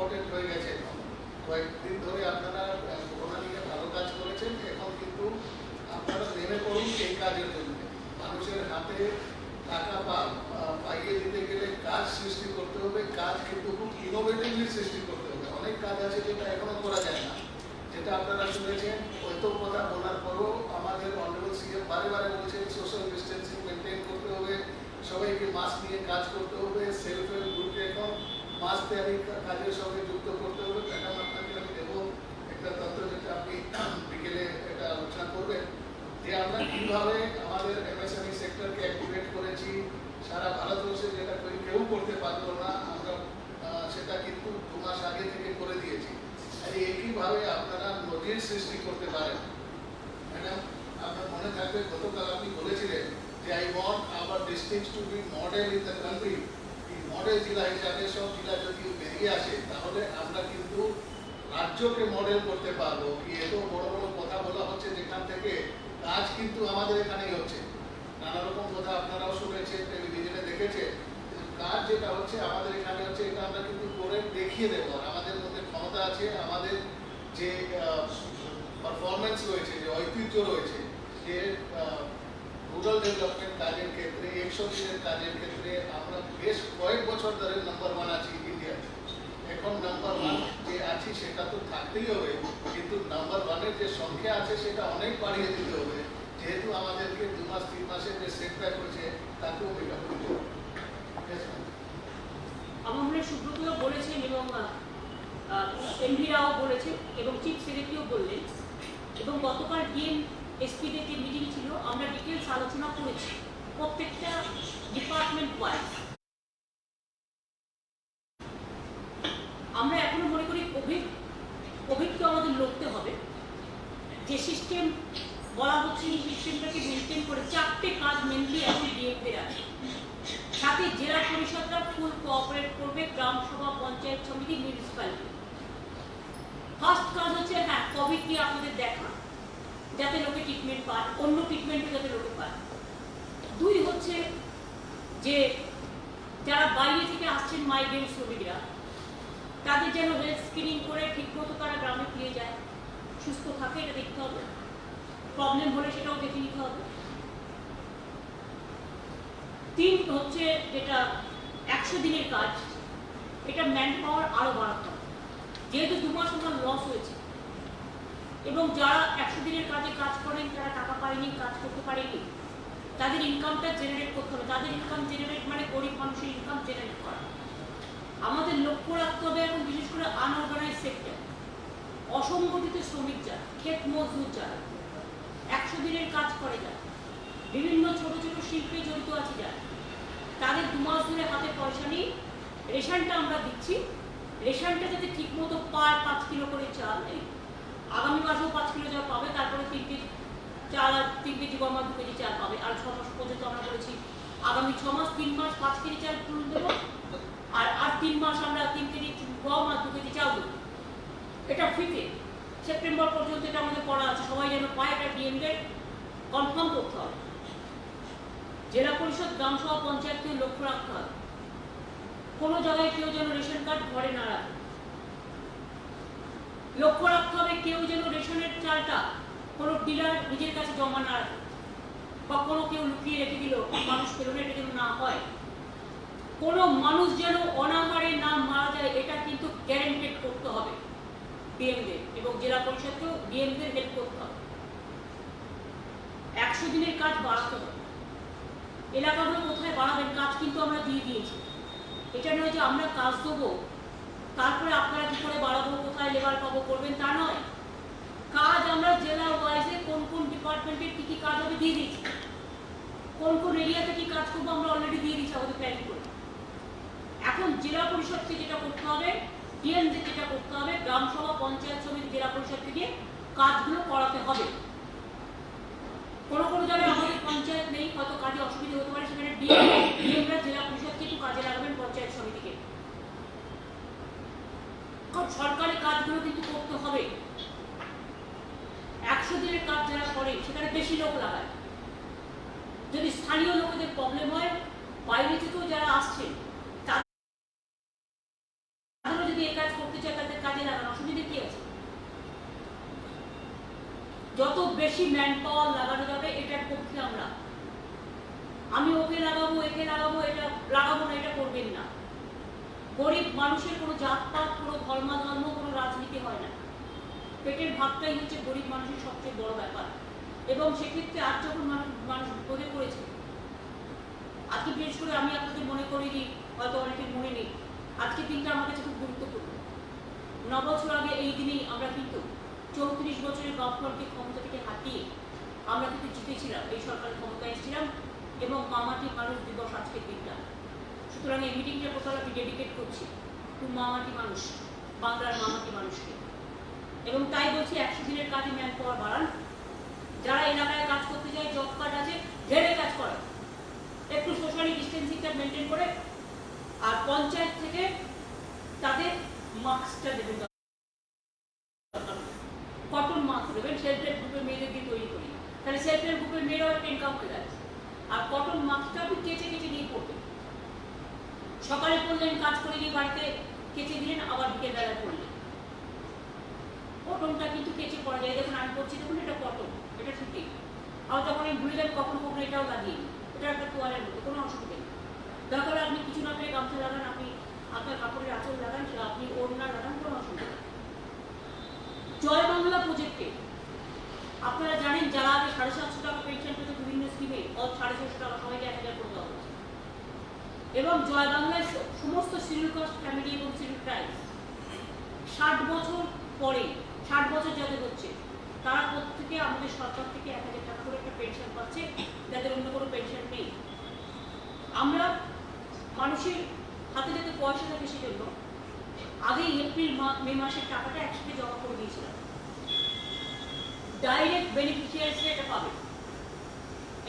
Important হয়ে গেছে। কয়েকদিন ধরে আপনারা করোনা নিয়ে ভালো কাজ করেছেন, এখন কিন্তু আপনারা নেমে পড়ুন এই কাজের জন্য। মানুষের হাতে টাকা পাইয়ে দিতে গেলে কাজ সৃষ্টি করতে হবে, কাজ কিন্তু খুব ইনোভেটিভলি সৃষ্টি করতে হবে। অনেক কাজ আছে যেটা এখনো করা যায় না, যেটা আপনারা শুনেছেন। ওইত কথা বলার পরও আমাদের অনারেবল সিএম বারে বারে বলছেন সোশ্যাল ডিস্টেন্সিং মেনটেন করতে হবে, সবাইকে মাস্ক নিয়ে কাজ করতে হবে, সেলফ হেল্প গ্রুপকে এখন মাস্ক তৈরি কাজের সঙ্গে যুক্ত করতে হবে। ম্যাডাম আপনাকে আমি দেবো একটা তথ্য, যেটা আপনি বিকেলে এটা আলোচনা করবেন, যে আমরা কীভাবে আমাদের এমএসএমই সেক্টরকে অ্যাক্টিভেট করেছি। সারা ভারতবর্ষে যেটা কেউ করতে পারলো না, আমরা সেটা কিন্তু 2 মাস আগে থেকে করে দিয়েছি। একইভাবে আপনারা নজির সৃষ্টি করতে পারেন। ম্যাডাম আপনার মনে থাকবে গতকাল আপনি বলেছিলেন যে I want our districts to be model in the country. এই মডেল জেলা হিসাবে সব জেলা যদি বেরিয়ে আসে, তাহলে আমরা কিন্তু রাজ্যকে মডেল করতে পারবো। কি এত বড় বড় কথা বলা হচ্ছে যেখান থেকে কাজ কিন্তু আমাদের এখানেই হচ্ছে। নানা রকম কথা আপনারাও শুনেছেন, টেলিভিশনে দেখেছেন। কাজ যেটা হচ্ছে আমাদের এখানে হচ্ছে, এটা আমরা কিন্তু করে দেখিয়ে দেবো। আর আমাদের মধ্যে ক্ষমতা আছে, আমাদের যে পারফরমেন্স রয়েছে, যে ঐতিহ্য রয়েছে, যে রুরাল ডেভেলপমেন্ট কাজের ক্ষেত্রে, 100 দিনের কাজের ক্ষেত্রে আমরা বেশ কয়েক বছর ধরে নাম্বার 1 আছি ইন্ডিয়াতে। এখন নাম্বার 1 যে আছি সেটা তো থাকতেই হবে, কিন্তু নাম্বার 1-এর যে সংখ্যা আছে সেটা অনেক বাড়িয়ে দিতে হবে, যেহেতু আমাদেরকে 2 মাস 3 মাসের যে সেটব্যাক হয়েছে তাকেও মেকআপ করতে হবে। আমার সুব্রতও বলেছেন এবং এমভিরাও বলেছেন এবং চিফ সেক্রেটারিও বললেন, এবং গতকাল ডিএম এসপিদের যে মিটিং ছিল আমরা ডিটেলস আলোচনা করেছি প্রত্যেকটা ডিপার্টমেন্ট ওয়াইজ। আমরা এখনো মনে করি কোভিডকে আমাদের লড়তে হবে। যে সিস্টেম বলা হচ্ছে এই সিস্টেমটাকে মেনটেন করে 4টে কাজ মেনলি এখন ডিএমদের আছে। সাথে জেলা পরিষদরা ফুল কোঅপারেট করবে, গ্রাম সভা, পঞ্চায়েত সমিতি, মিউনিসিপ্যালিটি। ফার্স্ট কাজ হচ্ছে কোভিড নিয়ে আপনাদের দেখা, যাতে লোকে ট্রিটমেন্ট পায়, অন্য ট্রিটমেন্টও যাতে লোকে পায়। 2 হচ্ছে যে যারা বাইরে থেকে আসছেন মাইগ্রেন্ট শ্রমিকরা, তাদের যেন হেলথ স্ক্রিনিং করে ঠিকমতো তারা গ্রামে ফিরে যায়, সুস্থ থাকে, এটা দেখতে হবে। প্রবলেম হলে সেটাও দেখে নিতে হবে। 3 হচ্ছে যেটা 100 দিনের কাজ, এটা ম্যান পাওয়ার আরো বাড়াতে হবে। যেহেতু 2 মাস ওনার লস হয়েছে এবং যারা 100 দিনের কাজে কাজ করেন তারা টাকা পায়নি, কাজ করতে পারেনি, তাদের ইনকামটা জেনারেট করতে হবে। তাদের ইনকাম জেনারেট মানে গরিব মানুষের ইনকাম জেনারেট করা। আমাদের লক্ষ্য রাখতে হবে এখন বিশেষ করে আনঅর্গানাইজ সেক্টর, অসংগঠিত শ্রমিক যারা, ক্ষেত মজদুর যারা, 100 দিনের কাজ করে যারা, বিভিন্ন ছোট ছোট শিল্পে জড়িত আছে যারা, তাদের 2 মাস ধরে হাতে পয়সা নেই। রেশনটা আমরা দিচ্ছি, রেশনটা যাতে ঠিক মতো পায়, 5 কিলো করে চাল, আগামী মাসেও 5 কিলো চাল পাবে, তারপরে 3 কেজি চাল, আর 3 কেজি গম, 2 কেজি চাল পাবে। আর 6 মাস পর্যন্ত আমরা বলেছি আগামী 6 মাস 3 মাস 5 কেজি চাল তুলে দেবো, আর 3 মাস আমরা 3 কেজি গম আর 2 কেজি চাল দেবো। এটা ফ্রিতে সেপ্টেম্বর পর্যন্ত এটা আমাদের করা আছে, সবাই যেন পায়। এটা ডিএমদের কনফার্ম করতে হবে। জেলা পরিষদ, গ্রাম সভা, পঞ্চায়েতকে লক্ষ্য রাখতে হবে কোনো জায়গায় কেউ যেন রেশন কার্ড ঘরে না রাখে। লক্ষ্য রাখতে হবে কেউ যেন রেশনের চালটা কোনো ডিলার নিজের কাছে জমা না রাখে, বা কোনো কেউ লুকিয়ে রেখে দিল, মানুষ পেল না, এটা যেন না হয়। কোনো মানুষ যেন অনাহারে না মারা যায়, এটা কিন্তু গ্যারান্টেড করতে হবে ডিএমদের, এবং জেলা পরিষদকেও ডিএমদের হেল্প করতে হবে। 100 দিনের কাজ বাড়াতে হবে। এলাকাগুলো কোথায় বাড়াবেন, কাজ কিন্তু আমরা দিয়ে দিয়েছি। এটা নয় যে আমরা কাজ দেবো তারপরে আপনারা কি করে বাড়াবো, কোথায় লেবার পাবো করবেন, তা নয়। কাজ আমরা জেলা ওয়াইজে কোন কোন ডিপার্টমেন্টের কি কি কাজ হবে দিয়ে দিয়েছি, কোন কোন এরিয়াতে কি কাজ করবো আমরা অলরেডি দিয়ে দিচ্ছি আমাদের প্ল্যান করে। এখন জেলা পরিষদকে যেটা করতে হবে, ডিএমদের যেটা করতে হবে, গ্রাম সভা, পঞ্চায়েত সমিতি, জেলা পরিষদ থেকে কাজগুলো করাতে হবে। কোনো কোনো জায়গায় আমাদের পঞ্চায়েত নেই, হয়তো কাজে অসুবিধা হতে পারে, সেখানে ডিএমরা জেলা পরিষদকে একটু কাজে লাগাবেন, পঞ্চায়েত সমিতিকে। সরকারি কাজগুলো কিন্তু করতে হবে। 100 দিনের কাজ যারা করে সেখানে বেশি লোক লাগায়। যদি স্থানীয় লোকেদের প্রবলেম হয়, বাইরে থেকেও যারা আসছে তাদেরও যদি কাজ করতে চায় তাদের কাজে লাগানো, অসুবিধা কি আছে? যত বেশি ম্যান পাওয়ার লাগানো যাবে এটার পক্ষে আমরা। আমি ওকে লাগাবো, একে লাগাবো, এটা লাগাবো না, এটা করবেন না। গরিব মানুষের কোনো জাতপাত, কোনো ধর্ম, কোনো রাজনীতি হয় না। পেটের ভাতটাই হচ্ছে গরিব মানুষের সবচেয়ে বড় ব্যাপার। এবং সেক্ষেত্রে আজ যখন মানুষ বিপদে পড়েছে, আজকে বিশেষ করে আমি আপনাদের মনে করিনি, হয়তো অনেকের মনে নেই, আজকে দিনটা আমার কাছে খুব গুরুত্বপূর্ণ। 9 বছর আগে এই দিনেই আমরা কিন্তু 34 বছরের বামফ্রন্টকে ক্ষমতা থেকে হাতিয়ে আমরা কিন্তু জিতেছিলাম, এই সরকারের ক্ষমতায় এসেছিলাম, এবং মামাটি মানুষ দিবস আজকের দিনটা। সুতরাং এই মিটিংটা টোটাল আমি ডেডিকেট করছি টু মামাটি মানুষ, বাংলার মামাটি মানুষকে। এবং তাই বলছি 100 দিনের কাজে ম্যান পাওয়ার বাড়ান। যারা এলাকায় কাজ করতে যায়, জব কার্ড আছে, ঢেলে কাজ করে, একটু সোশ্যাল ডিস্টেন্সিংটা মেনটেন করে, আর পঞ্চায়েত থেকে তাদের মাস্কটা দেবেন, কটন মাস্ক দেবেন। সেলফ হেল্প গ্রুপের মেয়েদের দিয়ে তৈরি করি, তাহলে সেলফ হেল্প গ্রুপের মেয়েরাও একটা ইনকাম হয়ে যাচ্ছে। আর কটন মাস্কটা আপনি কেচে নিয়ে পড়বেন, সকালে পড়লেন, কাজ করে গিয়ে বাড়িতে কেচে দিলেন, আবার বিকেলবেলায় পড়লেন। কটনটা কিন্তু কেচে পড়া যায়, যখন আমি পড়ছি তখন এটা কটন, এটা ঠিকই। আর যখন আমি ভুলে যাবেন কখনো কখনো এটাও লাগিয়ে নিই, এটা একটা তোয়ালের মতো, কোনো অসুবিধা নেই। দরকার আপনি কিছু না পেয়ে গামছা লাগান, আপনি আপনার কাপড়ের আঁচল লাগান, আপনি ওড়না লাগান, কোনো অসুবিধা নেই। জয় বাংলা প্রজেক্টে আপনারা জানেন, যারা আগে 750 টাকা পেনশন পেতে বিভিন্ন স্কিমে 650 টাকা সবাইকে 1000 করে দেওয়া হয়েছে। এবং জয় বাংলায় সমস্ত শিডিউল কাস্ট ফ্যামিলি এবং শিডিউল ট্রাইবস 60 বছর পরে, 60 বছর যাদের হচ্ছে, তারা প্রত্যেকে আমাদের সরকার থেকে 1000 টাকা করে একটা পেনশন পাচ্ছে, যাদের অন্য কোনো পেনশন নেই। আমরা মানুষের হাতে যাতে পয়সা থাকে সেজন্য আগেই এপ্রিল মে মাসের টাকাটা একসাথে জমা করে দিয়েছিলাম। ডাইরেক্ট বেনিফিশিয়ারিরা এটা পাবে।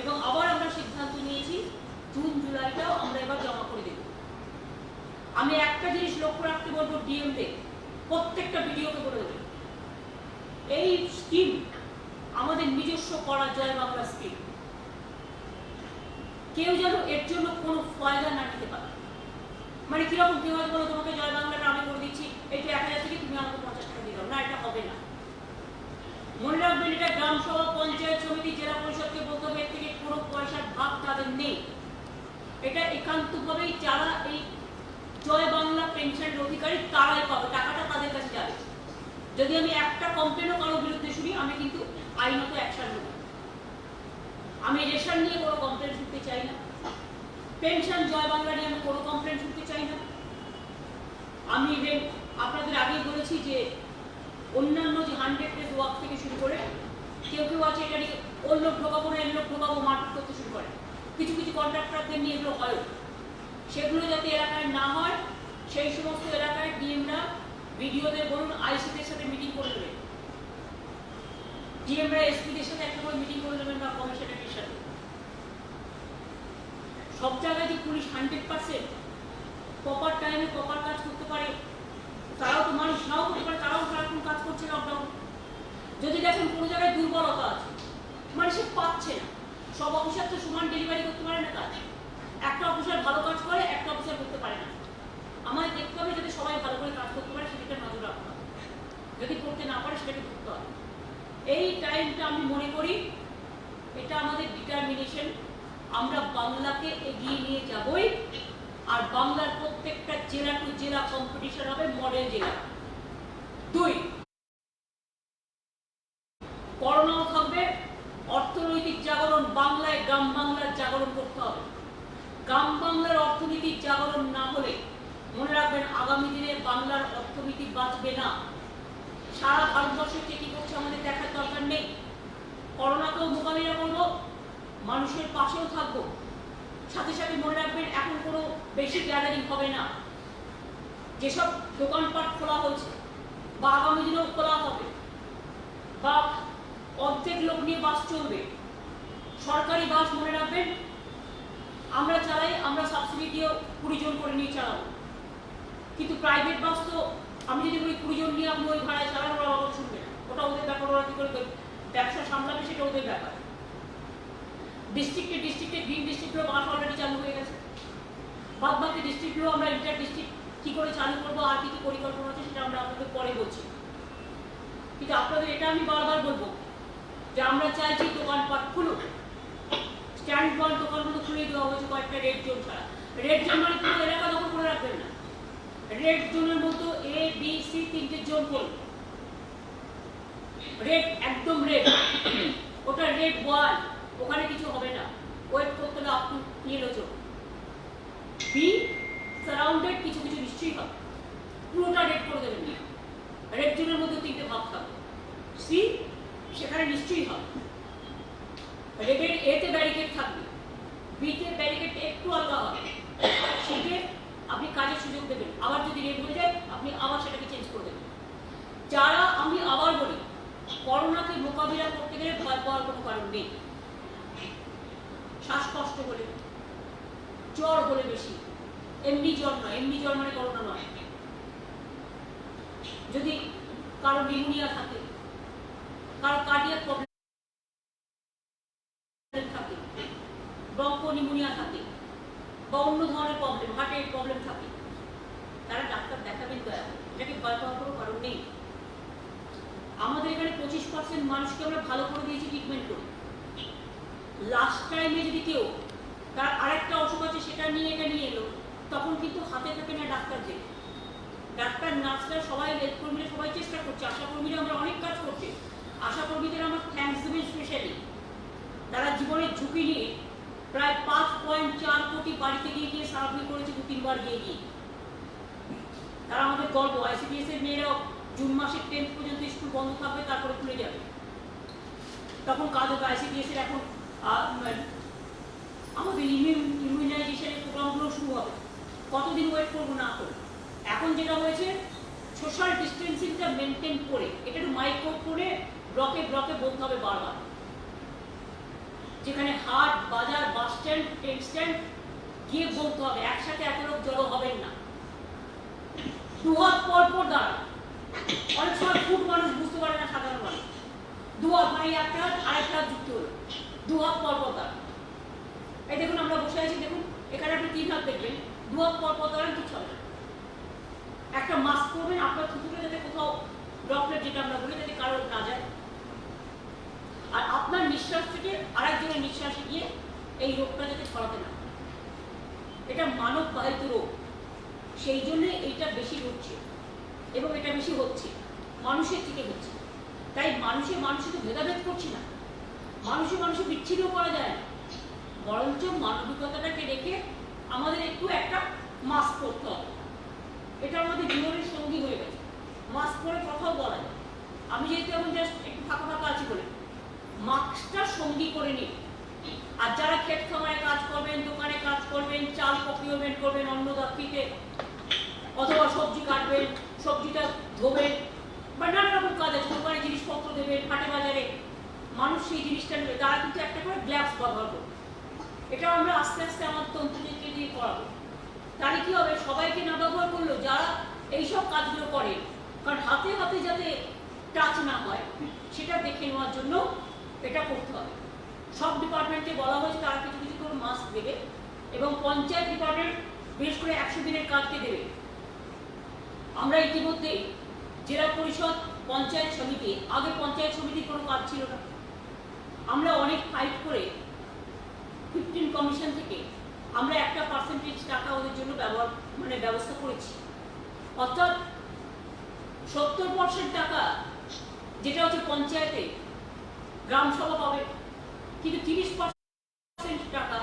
এবং আবার আমরা সিদ্ধান্ত নিয়েছি জুন জুলাইটাও আমরা এবার জমা করে দেব। আমি একটা জিনিস লক্ষ্য রাখতে বলবো, ডিএমদের প্রত্যেকটা ভিডিওকে বলে দেবেন, এই স্কিম আমাদের নিজস্ব করা জয় বাংলা স্কিম। কেউ যেন এর জন্য কোনো ফায়দা না নিতে পারে। মানে কিরকম, কেউ হয়তো বলো তোমাকে জয় বাংলাটা আমি করে দিচ্ছি, এই তো 1000 থেকে তুমি আমাকে 50 টাকা দিয়ে দাও, না, এটা হবে না। মনে রাখবেন, এটা গ্রাম সভা, পঞ্চায়েত সমিতি, জেলা পরিষদকে বলতে হবে, এর থেকে কোনো পয়সার ভাগ তাদের নেই। এটা একান্তভাবেই যারা এই জয় বাংলা পেনশনের অধিকারী তারাই পাবে, টাকাটা তাদের কাছে যাবে। যদি আমি একটা কমপ্লেনও কারোর বিরুদ্ধে শুনি, আমি কিন্তু আইনত অ্যাকশন নেব। আমি রেশন নিয়ে কোনো কমপ্লেন শুনতে চাই না, পেনশন জয় বাংলা নিয়ে আমি কোনো কমপ্লেন শুনতে চাই না। আমি ইভেন আপনাদের আগেই বলেছি যে অন্যান্য যে 100 ডেজ ওয়ার্ক থেকে শুরু করে কেউ আছে এটা নিয়ে ওর লোক ঢোকাবো না, এর লোক ঢোকাবো, মারপিট করতে শুরু করে। কিছু কন্ট্রাক্টরদের নিয়ে এগুলো হয়, সেগুলো যাতে এলাকায় না হয় সেই সমস্ত এলাকায় ডিএমরা বিডিওদের বলুন, আইসিদের সাথে মিটিং করে দেবেন, ডিএমরা এসপিদের সাথে একটা করে মিটিং করে দেবেন, বা কমিশনারের সাথে। সব জায়গায় যে পুলিশ 100% প্রপার টাইমে প্রপার কাজ করতে পারে, তারাও তো মানুষ নাও করতে পারে, তারাও সারাক্ষণ কাজ করছে লকডাউন। যদি দেখেন কোনো জায়গায় দুর্বলতা আছে, মানে সে পাচ্ছে না, সব অফিসার তো সমান ডেলিভারি করতে পারে না কাজ। একটা অফিসার ভালো কাজ করে, একটা অফিসার করতে পারে না। আমাদের দেখতে হবে যাতে সবাই ভালো করে কাজ করতে পারে, সেটাকে নজর রাখতে হবে। যদি করতে না পারে সেটাকে ধরতে হবে। এই টাইমটা আমি মনে করি এটা আমাদের ডিটারমিনেশন, আমরা বাংলাকে এগিয়ে নিয়ে যাবই। আর বাংলার প্রত্যেকটা জেলা টু জেলা কম্পিটিশন হবে মডেল জেলা। 2, করোনাও থাকবে, অর্থনৈতিক জাগরণ, বাংলায় গ্রাম বাংলার জাগরণ করতে হবে। গ্রাম বাংলার অর্থনীতির জাগরণ না হলে মনে রাখবেন আগামী দিনে বাংলার অর্থনীতি বাঁচবে না। সারা ভারতবর্ষে কে কি করছে আমাদের দেখার দরকার নেই। করোনাকেও মোকাবিলা করবো, মানুষের পাশেও থাকবো। সাথে সাথে মনে রাখবেন এখন কোনো বেশি গ্যাদারিং হবে না। যেসব দোকানপাট খোলা হয়েছে বা আগামী দিনেও খোলা হবে, বা অর্ধেক লোক নিয়ে বাস চলবে, সরকারি বাস মনে রাখবেন আমরা চালাই, আমরা সাবসিডি দিয়েও 20 জন করে নিয়ে চালাবো। কিন্তু প্রাইভেট বাস তো আমি যদি বলি 20 জন নিয়ে আপনি ওই ভাড়ায় চালান, ওরা অবাক শুনবে না, ওটা ওদের ব্যাপার, ওরা কি করে ব্যবসা সামলাবে সেটা ওদের ব্যাপার। ডিস্ট্রিক্টে গ্রিন ডিস্ট্রিক্টেও বাস অলরেডি চালু হয়ে গেছে, বাদ বাকি ডিস্ট্রিক্টগুলো আমরা ইন্টার ডিস্ট্রিক্ট কি করে চালু করবো আর কি কি পরিকল্পনা আছে সেটা আমরা আপনাদের পরে বলছি। কিন্তু আপনাদের এটা আমি বারবার বলবো যে আমরা চাইছি দোকানপাট খুলুক, স্ট্যান্ড পয়েন্ট দোকানগুলো খুলে দেওয়া হয়েছে কয়েকটা রেড জোন ছাড়া। রেড জোন মানে পুরো এলাকা দখল করে রাখবেন না, রেড জোনের মতো এ বি সি তিনটে জোন করুন। রেড একদম রেড, ওটা রেড 1, ওখানে কিছু হবে না, ওয়েট করতে হবে up to yellow zone. B surrounded কিছু কিছু নিশ্চয়ই হবে, পুরোটা রেড করে দেবেন না, রেড জোনের মধ্যে তিনটে ভাগ থাকবে। সি সেখানে নিশ্চয়ই হবে, রেডের এতে ব্যারিকেড থাকবে, বিতে ব্যারিকেড একটু আলাদা হবে, সিতে আপনি কাজের সুযোগ দেবেন, আবার যদি রেড হয়ে যায় আপনি আবার সেটাকে চেঞ্জ করে দেবেন। যারা আমি আবার বলি করোনাকে মোকাবিলা করতে গেলে ভয় পাওয়ার কোনো কারণ নেই। শ্বাসকষ্ট হলে, জ্বর হলে বেশি, এমনি জ্বর নয়, এমনি জ্বর মানে করোনা নয়। যদি কারো নিউমোনিয়া থাকে, কারো কার্ডিয়াক প্রবলেম থাকে, ব্রঙ্কো নিউমোনিয়া থাকে, বা অন্য ধরনের প্রবলেম, হার্টের প্রবলেম থাকে, তারা ডাক্তার দেখাবেন দয়া করে, এটাকে ভয় পাওয়ার কোনো কারণ নেই। আমাদের এখানে 25% মানুষকে আমরা ভালো করে দিয়েছি ট্রিটমেন্ট করে। লাস্ট টাইমে যদি কেউ তার আরেকটা অসুখ আছে সেটা নিয়ে এটা নিয়ে এলো, তখন কিন্তু হাতে থাকে না ডাক্তারদের। ডাক্তার, নার্সরা, সবাই, হেলথ কর্মীরা সবাই চেষ্টা করছে, আশা কর্মীরা আমরা অনেক কাজ করছে। আশা কর্মীদের আমার থ্যাঙ্কস দেবেন স্পেশালি, তারা জীবনের ঝুঁকি নিয়ে প্রায় 5.4 কোটি বাড়িতে গিয়ে গিয়ে সার্ভে করেছে 2-3 বার গিয়ে গিয়ে। তারা আমাদের গর্ব। আইসিডিএস এর মেয়েরাও জুন মাসের 10th পর্যন্ত স্কুল বন্ধ থাকবে, তারপরে খুলে যাবে, তখন কাজ হবে। আইসিডিএস এর এখন আমাদের ইমিউনাইজেশনের প্রোগ্রামগুলো শুরু হবে, কতদিন ওয়েট করবো না করে। এখন যেটা হয়েছে সোশ্যাল ডিস্টেন্সিংটা মেনটেন করে, এটা একটু মাইক্রো করে ব্লকে ব্লকে বলতে হবে বারবার, যেখানে হাট, বাজার, বাস স্ট্যান্ড, ট্রেন স্ট্যান্ড গিয়ে বলতে হবে একসাথে এত লোক জড়ো হবেন না, 2 হাত পর পর দাঁড়ান। অনেক সময় খুব মানুষ বুঝতে পারে না, সাধারণ মানুষ 2 হাত মানে একটা হাত আরেকটা হাত যুক্ত হলো, 2 হাত পর পর দাঁড়ান। এই দেখুন আমরা বসে আছি, দেখুন এখানে আপনি 3 হাত দেখবেন, 2 হাত পর পর দাঁড়ান, কিছু হবে না। একটা মাস্ক করবেন, আপনার থুতুটা যাতে কোথাও ড্রপলেট যেটা আমরা বলি যাতে কারোর না যায়, আর আপনার নিঃশ্বাস থেকে আরেকজনের নিঃশ্বাসে গিয়ে এই রোগটা যাতে ছড়াতে না। এটা মানব বাহিত রোগ, সেই জন্য এইটা বেশি হচ্ছে এবং এটা বেশি হচ্ছে মানুষের থেকে হচ্ছে। তাই মানুষে মানুষে তো ভেদাভেদ করছি না, মানুষে মানুষে বিচ্ছিন্ন করা যায় না, বরঞ্চ মানবিকতাটাকে রেখে আমাদের একটু একটা মাস্ক করতে হবে। এটা আমাদের জীবনের সঙ্গী হয়ে গেছে, মাস্ক পরে কথাও বলা যায়। আমি যেহেতু এখন জাস্ট একটু ফাঁকা ফাঁকা আছি বলে মাস্কটা সঙ্গী করে নিই। আর যারা ক্ষেত খামারে কাজ করবেন, দোকানে কাজ করবেন, চাল প্রকিউরমেন্ট করবেন অন্নদাত্রীতে, অথবা সবজি কাটবেন, সবজিটা ধোবেন, বা নানা রকম কাজ আছে, দোকানে জিনিসপত্র দেবেন, হাটে বাজারে মানুষ সেই জিনিসটা নেবে, তারা কিন্তু একটা করে গ্লাভস ব্যবহার করবে। এটা আমরা আস্তে আস্তে আমার তন্ত্রীকে দিয়ে করাবো। তাহলে কি হবে, সবাইকে না ব্যবহার করলেও যারা এইসব কাজগুলো করে, কারণ হাতে হাতে যাতে টাচ না হয় সেটা দেখে নেওয়ার জন্য এটা করতে হবে। সব ডিপার্টমেন্টে বলা হয়েছে তারা কিছু কিছু করে মাস্ক দেবে, এবং পঞ্চায়েত ডিপার্টমেন্ট বিশেষ করে 100 দিনের কাজকে দেবে। আমরা ইতিমধ্যে জেলা পরিষদ, পঞ্চায়েত সমিতি, আগে পঞ্চায়েত সমিতির কোনো কাজ ছিল না, আমরা অনেক ফাইট করে 15 কমিশন থেকে আমরা একটা পার্সেন্টেজ টাকা ওদের জন্য ব্যবস্থা করেছি। অর্থাৎ 70% টাকা যেটা হচ্ছে পঞ্চায়েতে গ্রাম সভা পাবে, কিন্তু 30% টাকা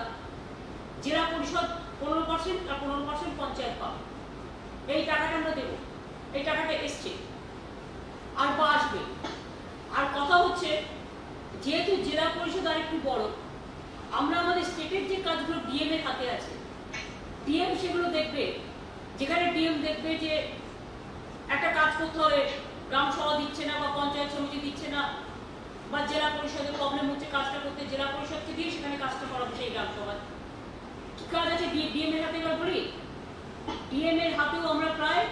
জেলা পরিষদ 15% আর 15% পঞ্চায়েত পাবে। এই টাকাটা আমরা দেবো, এই টাকাটা এসছে আর বা আসবে। আর কথা হচ্ছে যেহেতু জেলা পরিষদ আর একটু বড়, আমরা আমাদের স্টেটের যে কাজগুলো ডিএম এর হাতে আছে, ডিএম সেগুলো দেখবে। যেখানে ডিএম দেখবে যে একটা কাজ করতে হবে, গ্রাম সভা দিচ্ছে না বা পঞ্চায়েত সমিতি দিচ্ছে না, বা জেলা পরিষদের প্রবলেম হচ্ছে কাজটা করতে, জেলা পরিষদকে দিয়ে সেখানে কাজটা করাবো। সেই গ্রাম সভায় কি কাজ আছে ডিএম এর হাতে, এবার বলি ডিএম এর হাতেও আমরা প্রায়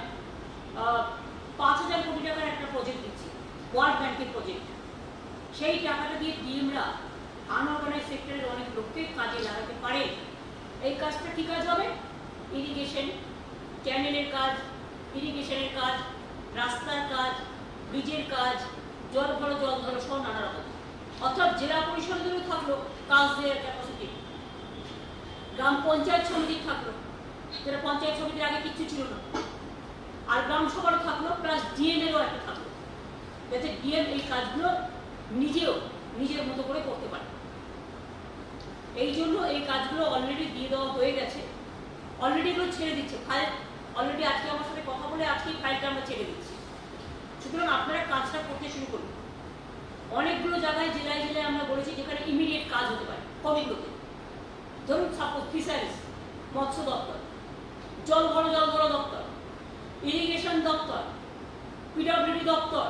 5000 কোটি টাকার একটা প্রজেক্ট দিচ্ছি, ওয়ার্ল্ড ব্যাংকের প্রজেক্ট। সেই টাকাটা দিয়ে ডিএমরা আনঅর্গানাইজ সেক্টরের অনেক লোককে কাজে লাগাতে পারে। এই কাজটা কি কাজ হবে, ইরিগেশন, চ্যানেলের কাজ, ইরিগেশনের কাজ, রাস্তার কাজ, ব্রিজের কাজ, জল ধরো সহ নানা রকম। অর্থাৎ জেলা পরিষদেরও থাকলো কাজ দেওয়ার ক্যাপাসিটি, গ্রাম পঞ্চায়েত সমিতির থাকলো, যেটা পঞ্চায়েত সমিতির আগে কিচ্ছু ছিল না, আর গ্রাম সভারও থাকলো, প্লাস ডিএমেরও একটা থাকলো, যাতে ডিএম এই কাজগুলো নিজের মতো করে করতে পারে। এই জন্য এই কাজগুলো অলরেডি দিয়ে দেওয়া হয়ে গেছে, অলরেডি এগুলো ছেড়ে দিচ্ছে ফাইল। অলরেডি আজকে আমার সাথে কথা বলে আজকেই ফাইলটা আমরা ছেড়ে দিচ্ছি। সুতরাং আপনারা কাজটা করতে শুরু করুন। অনেকগুলো জায়গায় জেলায় আমরা বলেছি যেখানে ইমিডিয়েট কাজ হতে পারে কমিগুলোতে। ধরুন সাপোজ ফিশারিজ, মৎস্য দপ্তর, জল ধরো দপ্তর, ইরিগেশন দপ্তর, পিডব্লিউডি দপ্তর,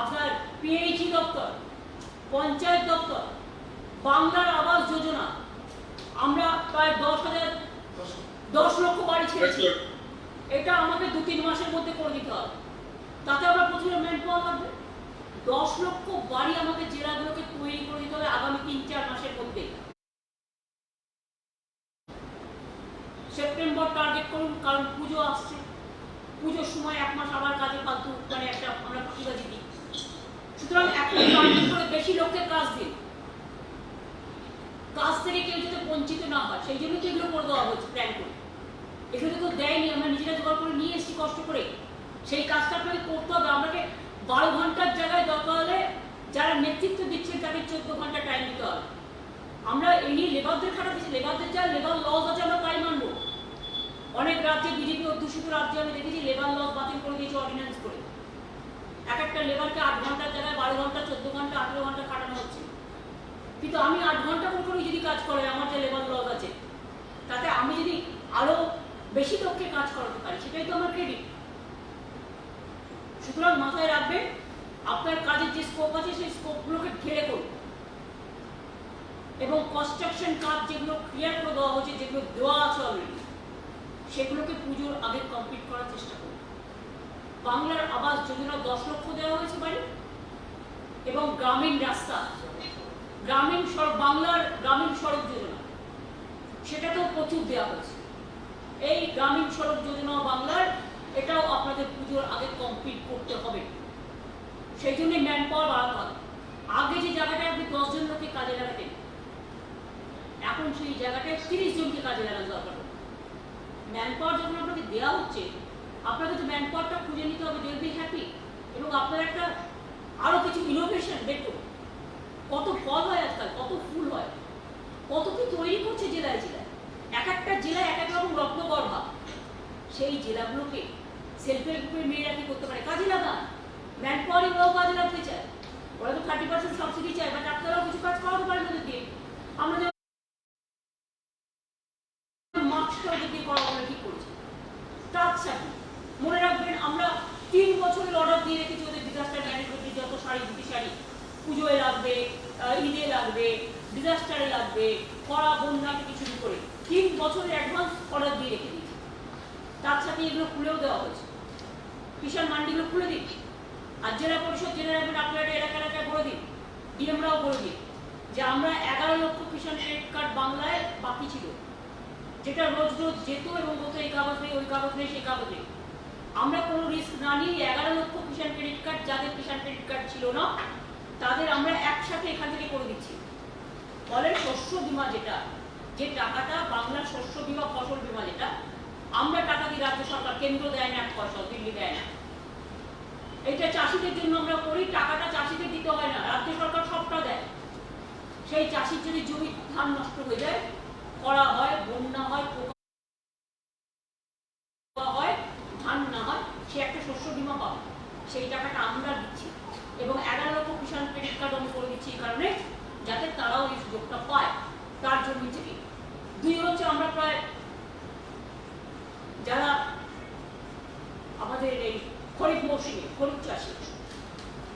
আপনার পিএইচই দপ্তর, পঞ্চায়েত দপ্তর, বাংলার আবাস যোজনা। আমরা প্রায় 10 লক্ষ বাড়ি ছেড়েছি। এটা আমাকে 2-3 মাসের মধ্যে করে দিতে হবে। তাতে আমরা প্রচুর ম্যান পাওয়ার লাগবে। 10 লক্ষ বাড়ি আমাদের জেলাগুলোকে তৈরি করে দিতে হবে আগামী 3-4 মাসের মধ্যে। সেপ্টেম্বর টার্গেট করুন, কারণ পুজো আসছে। পুজোর সময় 1 মাস আবার কাজে ফালতু একটা আমরা ফাঁকিবাজি দিই। সুতরাং এখন টার্গেট করে বেশি লোককে কাজ দিন, কাজ থেকে কেউ যাতে বঞ্চিত না হয়। সেই জন্য তো এগুলো করে দেওয়া হচ্ছে প্ল্যান করে। এগুলো তো দেয়নি, আমরা নিজেরা জোগাড় করে নিয়ে এসেছি কষ্ট করে। সেই কাজটা আপনাকে করতে হবে। আমাকে 12 ঘন্টার জায়গায় দরকার হলে যারা নেতৃত্ব দিচ্ছেন তাদের 14 ঘন্টা টাইম দিতে হবে। আমরা এই নিয়ে লেবারদের খাটাচ্ছি, লেবারদের যা লেবার লস আছে আমরা তাই মানবো। অনেক রাজ্যে বিজেপি অধ্যুষিত রাজ্যে আমি দেখেছি লেবার লস বাতিল করে দিয়েছে অর্ডিন্যান্স করে। একটা লেবারকে 8 ঘন্টার জায়গায় 12 ঘন্টা, 14 ঘন্টা, 18 ঘন্টা খাটানো হচ্ছে। কিন্তু আমি 8 ঘন্টা করে যদি কাজ করে আমার যে লেবার লস আছে, তাতে আমি যদি আরো বেশি লোককে কাজ করাতে পারি, সেটাই তো আমার ক্রেডিট। সুতরাং মাথায় রাখবেন, আপনার কাজের যে স্কোপ আছে সেই স্কোপগুলোকে ঘিরে করুন, এবং কনস্ট্রাকশন কাজ যেগুলো ক্লিয়ার করে দেওয়া হয়েছে, যেগুলো দেওয়া আছে অলরেডি, সেগুলোকে পুজোর আগে কমপ্লিট করার চেষ্টা করুন। বাংলার আবাস যোজনা 10 লক্ষ দেওয়া হয়েছে বাড়ি, এবং গ্রামীণ রাস্তা, বাংলার গ্রামীণ সড়ক যোজনা, সেটাকেও প্রচুর দেওয়া হয়েছে। এই গ্রামীণ সড়ক যোজনা বাংলার, এটাও আপনাদের পুজোর আগে কমপ্লিট করতে হবে। সেই জন্য ম্যান পাওয়ার বাড়াতে হবে। আগে যে জায়গাটায় আপনি 10 জন লোককে কাজে লাগাতেন, এখন সেই জায়গাটায় 30 জনকে কাজে লাগানো দরকার। ম্যান পাওয়ার যখন আপনাকে দেওয়া হচ্ছে, আপনাকে তো ম্যান পাওয়ারটা খুঁজে নিতে হবে, দে উইল বি হ্যাপি। এবং আপনার একটা আরো কিছু ইনোভেশন বের করুন। কত ফল হয় আজকাল, কত ফুল হয়, কত কি তৈরি করছে জেলায়। একটা জেলায় এক রকম রত্নগর্ভা। সেই জেলাগুলোকে সেলফ হেল্প গ্রুপের মেয়েরা কি করতে পারে, কাজে লাগান। ম্যান পাওয়ারই ওরাও কাজে লাগাতে চায়। ওরা তো 30% সাবসিডি চায়, বাট আপনারাও কিছু কাজ করাতে পারেন ওদের দিয়ে। আমরা মাস্কটা ওদের দিয়ে করা আমরা ঠিক করেছি। তার সাথে মনে রাখবেন, আমরা 3 বছরের অর্ডার দিয়ে রেখেছি ওদের ডিজাস্টার ম্যানেজমেন্টের যত শাড়ি পুজোয় লাগবে, ঈদে লাগবে, ডিজাস্টারে লাগবে, খরা বন্যা থেকে শুরু করে 3 বছরের অ্যাডভান্স অর্ডার দিয়ে রেখে দিয়েছি। তার সাথে এগুলো খুলেও দেওয়া হয়েছে। কিষাণ মান্ডিগুলো খুলে দিন। আর জেলা পরিষদ জেনে রাখবেন, আপনারা এলাকায় বলে দিন, ডিএমরাও বলে দিন, যে আমরা 11 লক্ষ কিষাণ ক্রেডিট কার্ড বাংলায় বাকি ছিল, যেটা রোজ যেত এবং বলতো এই কাগজ নেই, ওই কাগজ নেই, সেই কাগজ নেই। আমরা কোনো রিস্ক না নিয়ে 11 লক্ষ কিষাণ ক্রেডিট কার্ড, যাদের কিষাণ ক্রেডিট কার্ড ছিল না, তাদের আমরা একসাথে এখান থেকে করে দিচ্ছি। ফলে শস্য বীমা, যে টাকাটা বাংলার শস্য বীমা, ফসল বীমা, যেটা আমরা টাকা দিই রাজ্য সরকার, কেন্দ্র দেয় না 1 পয়সা, দিল্লি দেয় না। এটা চাষিদের জন্য আমরা করি, টাকাটা চাষিদের দিতে হয় না, রাজ্য সরকার সবটা দেয়। সেই চাষির যদি জমি ধান নষ্ট হয়ে যায়, খরা হয়, বন্যা হয়, পোকা হয়, ধান না হয়, সে একটা শস্য বীমা পাবে। সেই টাকাটা আমরা দিচ্ছি, এবং 11 লক্ষ কিষাণ ক্রেডিট কার্ড আমি করে দিচ্ছি এই কারণে, যাতে তারাও এই সুযোগটা পায় তার জন্য থেকে। 2 হচ্ছে, আমরা প্রায় যারা আমাদের এই খরিফ মৌসুমে খরিফ চাষি,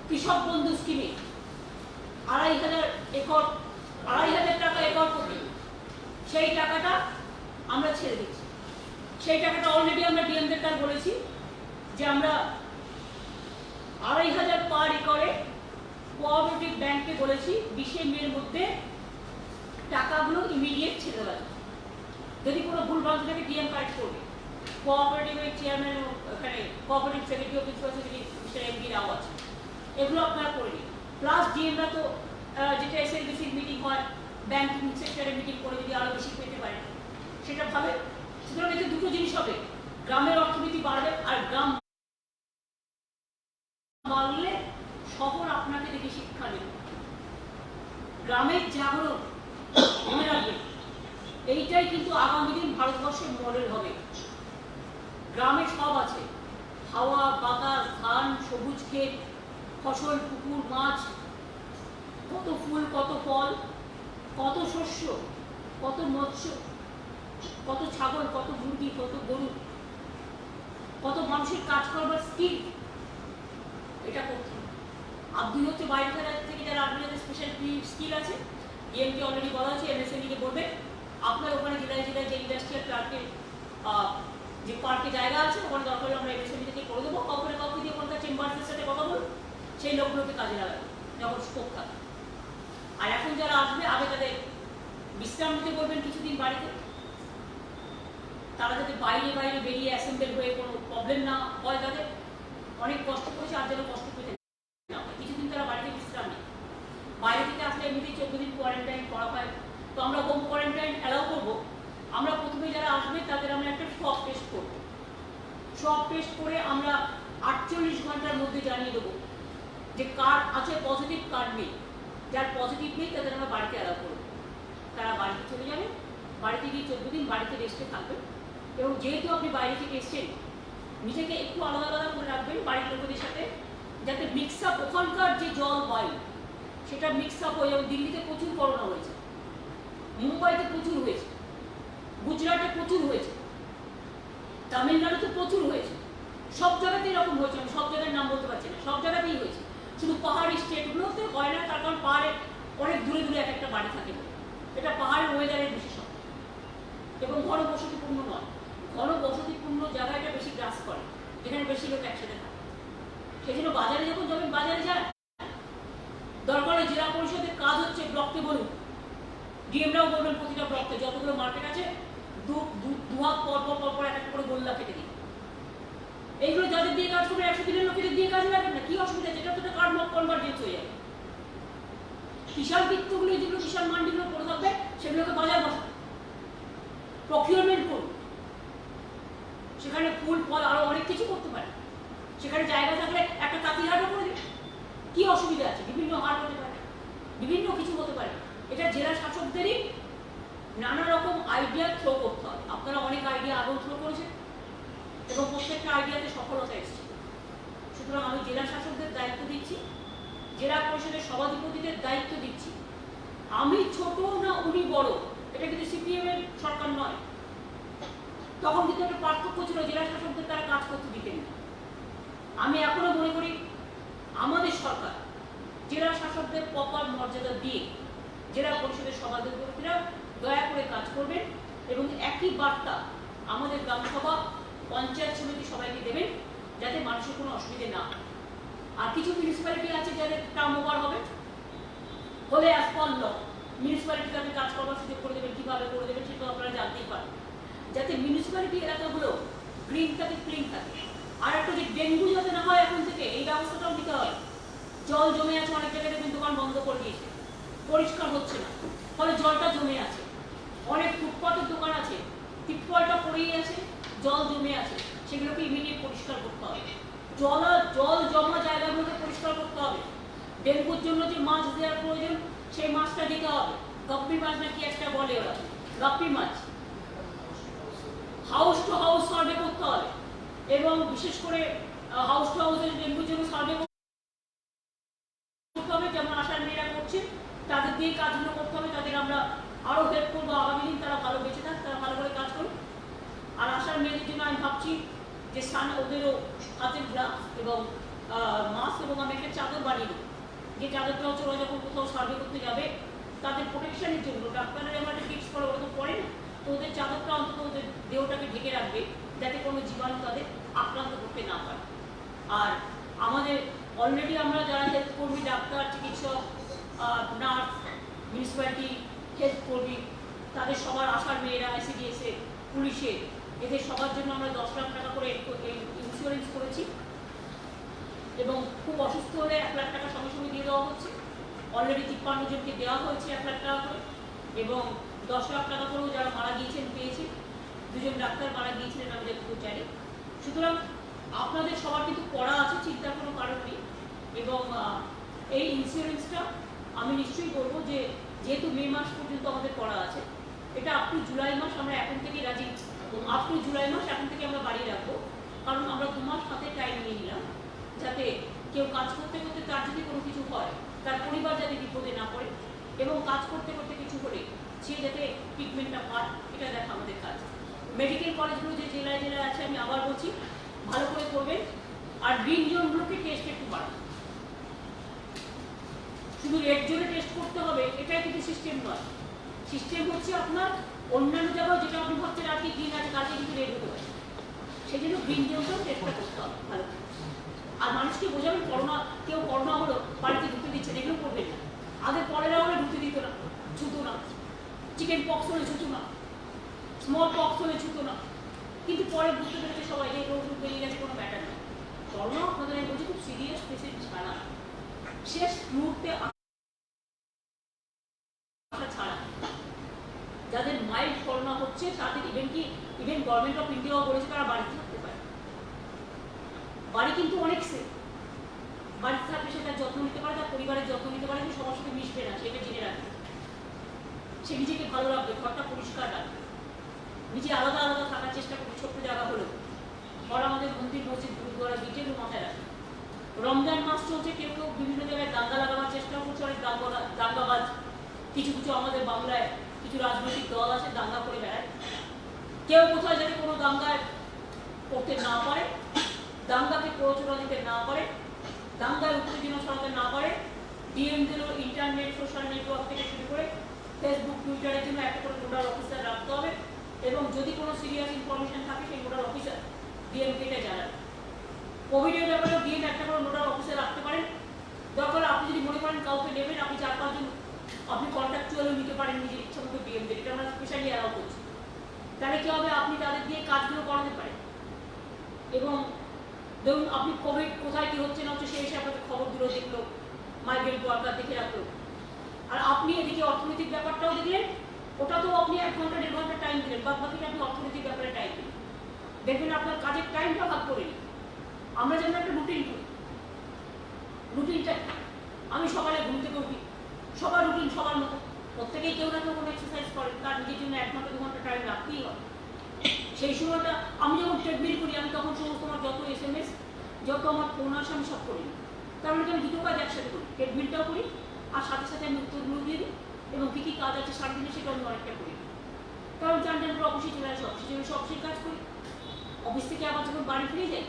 কৃষক বন্ধু স্কিমে 2,500 টাকা একর প্রতি, সেই টাকাটা আমরা ছেড়ে দিচ্ছি। সেই টাকাটা অলরেডি আমরা ডিএমদের কাছে বলেছি যে আমরা 2,500 পার একরে কোঅপারেটিভ ব্যাংকে বলেছি 20 মের মধ্যে টাকাগুলো ইমিডিয়েট ছেড়ে দেওয়া। যদি কোনো ভুল ভ্রান্তি থাকে ডিএম কারেক্ট করবে। কোঅপারেটিভের চেয়ারম্যান এখানে কোঅপারেটিভ সেক্রেটারি ও principal secretary mister M B Rao আছে, এগুলো আপনারা করে নিন। প্লাস ডিএমরা তো যেটা এসএলবিসির মিটিং হয়, ব্যাংকিং সেক্টরে মিটিং করে যদি আরও বেশি পেতে পারে সেটা ভাবে। সুতরাং এতে দুটো জিনিস হবে, গ্রামের অর্থনীতি বাড়বে, আর গ্রাম বাড়লে শহর আপনাকে দেখে শিক্ষা নেবে। গ্রামের জাগরণ মনে রাখবেন, এইটাই কিন্তু আগামী দিন ভারতবর্ষের মডেল হবে। গ্রামে সব আছে, হাওয়া বাতাস, ধান, সবুজ ক্ষেত, ফসল, পুকুর, মাছ, কত ফুল, কত ফল, কত শস্য, কত মৎস্য, কত ছাগল, কত মুরগি, কত গরু, কত মানুষের কাজ করবার স্কিল, এটা করতে হবে। আর দুই হচ্ছে বাইরে থেকে যারা আপনাদের স্পেশাল স্কিল আছে, ডিএমকে অলরেডি বলা হয়েছে, এমএসএমইকে বলবে আপনার ওখানে জেলায় জেলায় যে ইন্ডাস্ট্রিয়াল পার্কের যে পার্কে জায়গা আছে ওখানে দরকার হলে আমরা এমএসএমই থেকে করে দেবো, কাউকে দিয়ে ওখানকার চেম্বারসের সাথে কথা বলবো, সেই লোকগুলোকে কাজে লাগাবো যখন স্কোপ থাকে। আর এখন যারা আসবে আগে তাদের বিশ্রাম নিতে বলবেন কিছুদিন বাড়িতে, তারা যাতে বাইরে বেরিয়ে অ্যাসেম্বল হয়ে কোনো প্রবলেম না হয়, তাদের অনেক কষ্ট করেছে আর যেন কষ্ট পেতে না হয়, কিছুদিন তারা বাড়িতে বিশ্রাম নেই। বাইরে থেকে আসলে এমনিতেই 14 দিন কোয়ারেন্টাইন করা হয়, তো আমরা হোম কোয়ারেন্টাইন অ্যালাউ করবো। আমরা প্রথমে যারা আসবে তাদের আমরা একটা সব টেস্ট করবো, সব টেস্ট করে আমরা 48 ঘন্টার মধ্যে জানিয়ে দেবো যে কার আছে পজিটিভ, কার নেই। যার পজিটিভ নেই তাদের আমরা বাড়িতে অ্যালাউ করবো, তারা বাড়িতে চলে যাবে, বাড়িতে গিয়ে 14 দিন বাড়িতে রেস্টে থাকবেন। এবং যেহেতু আপনি বাইরে থেকে এসছেন, নিজেকে একটু আলাদা আলাদা করে রাখবেন বাড়ির লোকেদের সাথে, যাতে মিক্স আপ, ওখানকার যে জল বায়ু সেটা মিক্স আপ হয়ে যাবে। দিল্লিতে প্রচুর করোনা হয়েছে, মুম্বাইতে প্রচুর হয়েছে, গুজরাটে প্রচুর হয়েছে, তামিলনাড়ুতে প্রচুর হয়েছে, সব জায়গাতেই এরকম হয়েছে। আমি সব জায়গার নাম বলতে পারছি না, সব জায়গাতেই হয়েছে। শুধু পাহাড়ি স্টেটগুলোতে হয় না, তার কারণ পাহাড়ে অনেক দূরে দূরে এক একটা বাড়ি থাকে, এটা পাহাড়ের ওয়েদারের বিশেষত্ব। এবং ঘনবসতিপূর্ণ নয়, ঘনবসতিপূর্ণ জায়গা এটা বেশি গ্রাস করে, যেখানে বেশি লোক একসাথে থাকে। সেই জন্য বাজারে যখন যাবেন, বাজারে যান, দরকার হয় জেলা পরিষদের কাজ হচ্ছে ব্লককে বলুন, ডিএমরাও বলবেন প্রতিটা ব্লককে যতগুলো মার্কেট আছে দুহাত পর একটা করে গোল্লা কেটে দিন। এইগুলো যাদের দিয়ে কাজ করবে 100 দিনের লোকেদের দিয়ে কাজ লাগবে না, কি অসুবিধা? যেটা তো কার্ড মক কনভার্জেন্স হয়ে যাবে। বিশাল বৃত্তগুলো যেগুলো বিশাল মান্ডিগুলো পড়ে থাকবে সেগুলোকে বাজার বসান, প্রকিউরমেন্ট করুন, সেখানে ফুল ফল আরো অনেক কিছু করতে পারে। সেখানে জায়গা থাকলে একটা তাঁতি হাটও করে দিন, কি অসুবিধা আছে? বিভিন্ন হাট হতে পারে, বিভিন্ন কিছু হতে পারে। এটা জেলা শাসকদেরই নানা রকম আইডিয়া থ্রো করতে হবে। আপনারা অনেক আইডিয়া আগেও থ্রো করেছেন এবং প্রত্যেকটা আইডিয়াতে সফলতা এসেছে। সুতরাং আমি জেলা শাসকদের দায়িত্ব দিচ্ছি, জেলা পরিষদের সভাধিপতিদের দায়িত্ব দিচ্ছি। আমি ছোট না উনি বড়, এটা কিন্তু সিপিএম এর সরকার নয়। তখন কিন্তু একটা পার্থক্য ছিল, জেলা শাসকদের তারা কাজ করতে দিতেন না। আমি এখনো মনে করি আমাদের সরকার জেলা শাসকদের প্রপার মর্যাদা দিয়ে জেলা পরিষদের সভাধিপতিরা দয়া করে কাজ করবেন এবং একই বার্তা আমাদের গ্রামসভা, পঞ্চায়েত সমিতি সবাইকে দেবেন, যাতে মানুষের কোনো অসুবিধে না হয়। আর কিছু মিউনিসিপ্যালিটি আছে যাদের টার্ম ওভার হবে, হলে অ্যাজ পার ল মিউনিসিপ্যালিটি তাদের কাজ করবার সুযোগ করে দেবেন। কীভাবে করে দেবেন সেটা আপনারা জানতেই পারেন, যাতে মিউনিসিপ্যালিটি এলাকাগুলো গ্রিন থাকে, ক্লিন থাকে। আর একটা যে ডেঙ্গু যাতে না হয় এখন থেকে, এই ব্যবস্থাটাও নিতে হবে। জল জমে আছে, অনেক জায়গায় দেখবেন দোকান বন্ধ করে দিয়েছে, পরিষ্কার হচ্ছে না, ফলে জলটা জমে আছে। অনেক ফুটপাতের দোকান আছে, টিপকলটা পড়েই আছে, জল জমে আছে, সেগুলোকে ইমিডিয়েট পরিষ্কার করতে হবে। জল জমা জায়গাগুলোকে পরিষ্কার করতে হবে। ডেঙ্গুর জন্য যে মাছ দেওয়ার প্রয়োজন সেই মাছটা দিতে হবে। গাপ্পি মাছ নাকি একটা বলে ওরা, গাপ্পি মাছ। হাউস টু হাউস সার্ভে করতে হবে এবং বিশেষ করে হাউস টু হাউসে ডেঙ্গুর জন্য সার্ভে করতে হবে, যেমন আশার মেয়েরা করছে, তাদের দিয়ে কাজগুলো করতে হবে। তাদের আমরা আরও হেল্প করবো, আগামী দিন তারা ভালো বেঁচে থাক, তারা ভালো করে কাজ করুন। আর আশার মেয়েদের জন্য আমি ভাবছি যে ওদেরও হাতের গ্লাভস এবং মাস্ক এবং আমি একটা চাদর বানিয়ে দেবো, যে চাদরটা হচ্ছে ওরা যখন কোথাও সার্ভে করতে যাবে তাদের প্রোটেকশনের জন্য। ডাক্তাররা যেমন একটা টিপস করে, ওরা তো পড়ে না, তো ওদের চাদরটা অন্তত ওদের দেহটাকে ঢেকে রাখবে, যাতে কোনো জীবাণু তাদের আক্রান্ত করতে না পারে। আর আমাদের অলরেডি আমরা যারা হেলথ কর্মী, ডাক্তার, চিকিৎসক, নার্স, মিউনিসিপ্যালিটি হেলথ কর্মী, তাদের সবার আশার মেয়েরা, আইসিডিএসে, পুলিশে, এদের সবার জন্য আমরা 10 লাখ টাকা করে ইন্স্যুরেন্স করেছি এবং খুব অসুস্থ হলে 1 লাখ টাকা সঙ্গে সঙ্গে দিয়ে দেওয়া হচ্ছে। অলরেডি 53 জনকে দেওয়া হয়েছে 1 লাখ টাকা করে এবং 10 লাখ টাকা করেও যারা মারা গিয়েছেন পেয়েছে। 2 জন ডাক্তার মারা গিয়েছিলেন আমাদের খুব জানি। সুতরাং আপনাদের সবার কিন্তু করা আছে, চিন্তার কোনো কারণ নেই। এবং এই ইন্স্যুরেন্সটা আমি নিশ্চয়ই বলবো যে যেহেতু মে মাস পর্যন্ত আমাদের করা আছে, এটা আপ টু জুলাই মাস আমরা এখন থেকে রাজি, আপ টু জুলাই মাস এখন থেকে আমরা বাড়িয়ে রাখবো। কারণ আমরা 2 মাস হাতে টাইম নিয়ে নিলাম যাতে কেউ কাজ করতে করতে তার যদি কোনো কিছু হয়, তার পরিবার যাতে বিপদে না পড়ে এবং কাজ করতে করতে কিছু হলে সে যাতে ট্রিটমেন্টটা পায়, এটা দেখা আমাদের কাজ। মেডিকেল কলেজগুলো যে জেলায় জেলায় আছে আমি আবার বলছি ভালো করে করবেন। আর গ্রিন জোনগুলোকে টেস্ট একটু বাড়ান। শুধু রেড জোনে টেস্ট করতে হবে এটাই কিন্তু সিস্টেম নয়। সিস্টেম হচ্ছে আপনার অন্যান্য জায়গায় যেটা আপনি ভাবছেন আজকে গ্রিন আছে কালকে কিন্তু রেড হতে পারে, সেই জন্য গ্রিন জোনটাও টেস্টটা করতে হবে ভালো করে। আর মানুষকে বোঝাবেন কেউ করোনা হলো বাড়িতে ঢুকতে দিচ্ছে না, এগুলো করবেন না। আগে কলেরা হলে ঢুকতে দিত না, ছুতো না। চিকেন পক্স হলে ছুতো না, স্মল পক্স হলে ছুতো না। কিন্তু পরে বুঝতে পেরেছে সবাই যে রোগ বেরিয়ে গেছে, কোনো ব্যাটার নেই। করোনা আপনাদের আমি বলছি খুব সিরিয়াস পেশেন্ট ছাড়া, শেষ মুহূর্তে ছাড়া যাদের মাইল্ড করোনা হচ্ছে তাদের ইভেন গভর্নমেন্ট অফ ইন্ডিয়াও বলেছে তারা বাড়িতে থাকতে পারে। বাড়ি কিন্তু অনেক সেফ, বাড়িতে থাকলে সে তার যত্ন নিতে পারে, তার পরিবারের যত্ন নিতে পারে, কিন্তু সবার সাথে মিশবে না, সেটা জেনে রাখবে। সে নিজেকে ভালো রাখবে, ঘরটা পরিষ্কার রাখবে, নিজে আলাদা আলাদা থাকার চেষ্টা করবে। ছোট্ট জায়গা হলেও ঘর আমাদের মন্দির মসজিদ গুরুদ্বারা বিটেরও মাথায় রাখবে। রমজান মাস চলছে, কেউ কেউ বিভিন্ন জায়গায় দাঙ্গা লাগানোর চেষ্টা করছে, অনেক দাঙ্গাবাজ কিছু কিছু আমাদের বাংলায় কিছু রাজনৈতিক দল আছে দাঙ্গা করে বেড়ায়। কেউ কোথায় যাতে কোনো দাঙ্গায় করতে না পারে, দাঙ্গাকে প্ররোচনা দিতে না পারে, দাঙ্গায় উত্তেজনা ছড়াতে না পারে। ডিএমদেরও ইন্টারনেট সোশ্যাল নেটওয়ার্ক থেকে শুরু করে ফেসবুক টুইটারের জন্য একটা করে নোডাল অফিসার রাখতে হবে এবং যদি কোনো সিরিয়াস ইনফরমেশন থাকে সেই নোডাল অফিসার ডিএমকে এটা জানান। কোভিডের ব্যাপারেও ডিএম একটা করে নোডাল অফিসার রাখতে পারেন। দরকার আপনি যদি মনে করেন কাউকে নেবেন, আপনি 4-5 জন আপনি কন্ট্রাকচুয়ালও নিতে পারেন নিজের ইচ্ছা মতো ডিএমদের, এটা আমরা স্পেশালি অ্যালাউ করছি। তাহলে কী হবে, আপনি তাদের দিয়ে কাজগুলো করাতে পারেন এবং ধরুন আপনি কোভিড কোথায় কী হচ্ছে না হচ্ছে সেই হিসেবে আপনাকে খবর দিল, দেখলো, মাইগ্রেন্ট ওয়ার্কার দেখে রাখলো। আর আপনি এদিকে অর্থনৈতিক ব্যাপারটাও দেখলেন, ওটাতেও আপনি 1 ঘন্টা 1.5 ঘন্টা টাইম দিলেন, বাদ বাকিটা আপনি অর্থনৈতিক ব্যাপারে টাইম দিলেন। দেখবেন আপনার কাজের টাইমটা ভাগ করে নিন। আমরা যেন একটা রুটিন করি, রুটিনটা আমি সকালে ঘুম থেকে উঠি, সবার রুটিন সবার মতো, প্রত্যেকেই কেউ না কেউ কোনো এক্সারসাইজ করেন, তার নিজের জন্য 1 ঘন্টা 2 ঘন্টা টাইম রাখতেই হবে। সেই সময়টা আমি যখন ট্রেডমিল করি আমি তখন সমস্ত আমার যত SMS যত আমার ফোন আসে আমি সব করি, কারণ আমি 2 কাজ একসাথে করি, ট্রেডমিলটাও করি আর সাথে সাথে আমি উত্তরগুলো দিয়ে দিই এবং কী কী কাজ আছে সারাদিনে সেটা আমি অনেকটা করি। কারণ জানতেন অফিসে চলে আসে, অফিসে চলে অফিসের কাজ করি, অফিস থেকে আবার যখন বাড়ি ফিরে যাই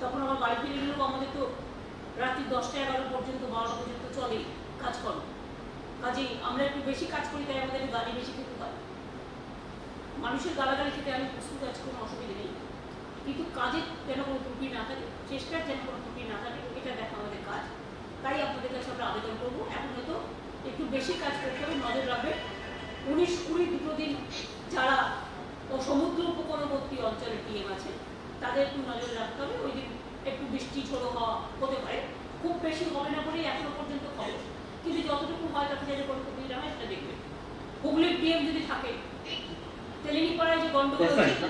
তখন আমার বাড়ি ফিরে গেলেও আমাদের তো রাত্রি 10টা-11 পর্যন্ত 12টা পর্যন্ত চলে কাজকর্ম। কাজেই আমরা একটু বেশি কাজ করি, তাই আমাদের গালি বেশি খেতে হয়। মানুষের গালাগালি খেতে আমি প্রস্তুত আছি, কোনো অসুবিধা নেই, কিন্তু কাজের যেন কোনো ত্রুটি না থাকে, চেষ্টার যেন কোনো ত্রুটি না থাকে, এটা দেখা আমাদের কাজ। তাই আপনাদের কাছে আমরা আবেদন করবো, এখন হয়তো একটু বেশি কাজ করতে হবে, নজর রাখবে। 19-20 দুটো দিন যারা সমুদ্র উপকূলবর্তী অঞ্চলের ডিএম আছে তাদের একটু নজর রাখতে হবে। ওই দিন একটু বৃষ্টি ঝোড়ো হওয়া হতে পারে, খুব বেশি হবে না বলেই এখনো পর্যন্ত খবর, কিন্তু যতটুকু হয় তাতে যাতে কোনো ক্ষতি না হয় সেটা দেখবে। হুগলির ডিএম যদি থাকে, তেলেনিপাড়ায় যে গন্ডগোল হয়েছে,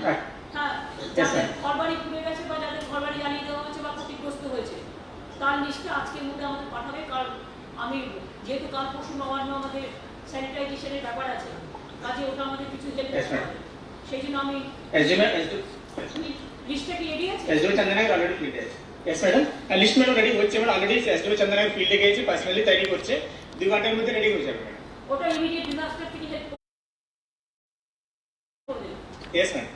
হ্যাঁ, যাদের ঘরবাড়ি পুড়ে গেছে বা যাদের ঘরবাড়ি জ্বালিয়ে দেওয়া হয়েছে বা ক্ষতিগ্রস্ত হয়েছে তার লিস্টটা আজকের মধ্যে আমাদের পাঠাবে। কারণ আমি যেহেতু কাল পরশু নবান্ন আমাদের স্যানিটাইজেশনের ব্যাপার আছে, কাজে ওটা আমাদের কিছু হেল্প করতে হবে, সেই জন্য আমি লিস্টটা কি রেডি আছে? এসডিও চন্দনা অলরেডি ফিল্ডে আছে। Yes madam, list madam ready হচ্ছে, মানে অলরেডি এসডিও চন্দনা ফিল্ডে গিয়েছে, পার্সোনালি তৈরি করছে, 2 ঘন্টার মধ্যে রেডি হয়ে যাবে ম্যাডাম। ওটা ইমিডিয়েট ডিজাস্টার থেকে হেল্প করে দেবে। यस ম্যাম,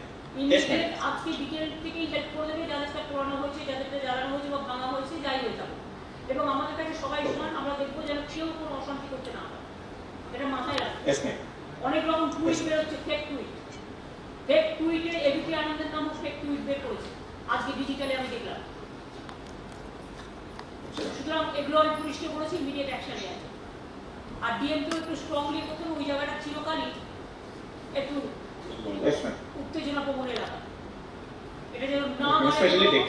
यस ম্যাম, আজকে বিকেল থেকেই হেল্প করে দেবে, যাদেরটা পোড়ানো হয়েছে, যাদেরটা জ্বালানো হয়েছে বা ভাঙা হয়েছে, যাই হয়ে যাবে। এবং আমাদের কাছে সবাই সমান, আমরা দেখবো যেন কেউ কোনো অশান্তি করতে না পারে, এটা মাথায় রাখবে। यस ম্যাম, অনেক রকম টুইট বেরোচ্ছে, ফেক টুইট, ফেক টুইটে এবিপি আনন্দের নামও ফেক টুইট বের করেছে আজকে ডিজিটালে আমি দেখলাম। সুতরাং এগুলো আমি পুলিশকে বলেছি ইমিডিয়েট অ্যাকশন নেওয়া। আর ডিএমকেও একটু স্ট্রংলি করতে হবে, ওই জায়গাটা চিরকালই একটু यस ম্যাম। উত্তেজনা প্রবণ এলাকা। এটা যেন না স্পেশালি বাড়ে, ঠিক।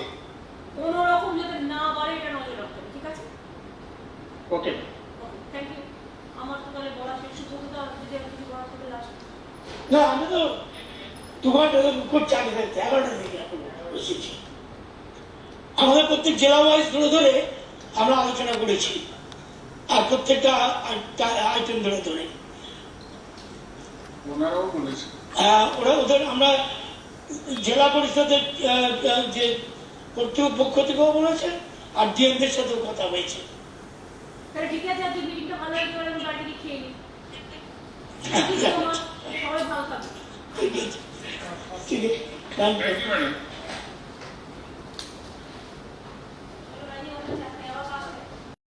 কোনো রকম যাতে না বাড়ে এটা নজর রাখতে হবে, ঠিক আছে? ওকে, থ্যাংক ইউ। আমার তো তাহলে বলা শেষ। সুব্রতদা যদি আর কিছু বলার থাকে লাস্ট। না, আমি তো 2 ঘন্টা উপর চাকরি থাকতে 11টা থেকে এখন বসেছি। আমাদের প্রত্যেক জেলা ওয়াইজ ধরে ধরে আমরা আলোচনা করেছি, আর প্রত্যেকটা আইটেম ধরে ধরে ওনারাও বলেছে ওদের আমরা জেলা পরিষদের যে কর্তৃপক্ষ থেকেও বলেছে, আর ডিএমদের সাথেও কথা হয়েছে। তাহলে ঠিক আছে, আজকে মিটিংটা ভালো হয়ে গেলে আমি বাড়ি থেকে খেয়ে নিই। সবাই ভালো থাকবে। ঠিক আছে, ঠিক আছে, থ্যাংক ইউ।